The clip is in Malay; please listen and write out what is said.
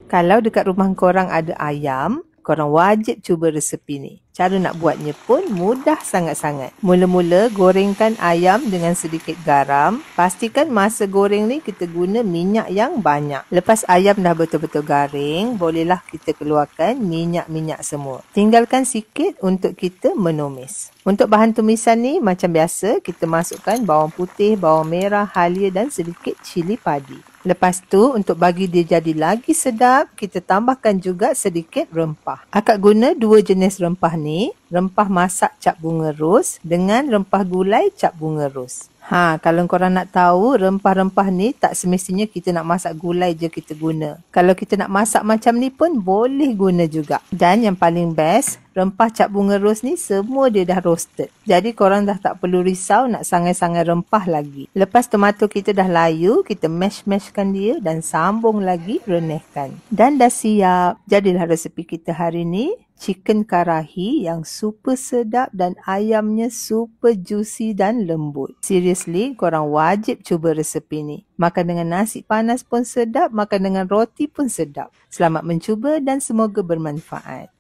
Kalau dekat rumah korang ada ayam, korang wajib cuba resepi ni. Cara nak buatnya pun mudah sangat-sangat. Mula-mula gorengkan ayam dengan sedikit garam. Pastikan masa goreng ni kita guna minyak yang banyak. Lepas ayam dah betul-betul garing, bolehlah kita keluarkan minyak-minyak semua. Tinggalkan sikit untuk kita menumis. Untuk bahan tumisan ni macam biasa, kita masukkan bawang putih, bawang merah, halia dan sedikit cili padi. Lepas tu, untuk bagi dia jadi lagi sedap, kita tambahkan juga sedikit rempah. Akak guna 2 jenis rempah ni, rempah masak cap bunga ros dengan rempah gulai cap bunga ros. Kalau korang nak tahu, rempah-rempah ni tak semestinya kita nak masak gulai je kita guna. Kalau kita nak masak macam ni pun boleh guna juga. Dan yang paling best, rempah cap bunga ros ni semua dia dah roasted. Jadi korang dah tak perlu risau nak sangai-sangai rempah lagi. Lepas tomato kita dah layu, kita mash-mashkan dia dan sambung lagi renehkan. Dan dah siap. Jadilah resepi kita hari ni. Chicken karahi yang super sedap dan ayamnya super juicy dan lembut. Seriously, korang wajib cuba resepi ni. Makan dengan nasi panas pun sedap, makan dengan roti pun sedap. Selamat mencuba dan semoga bermanfaat.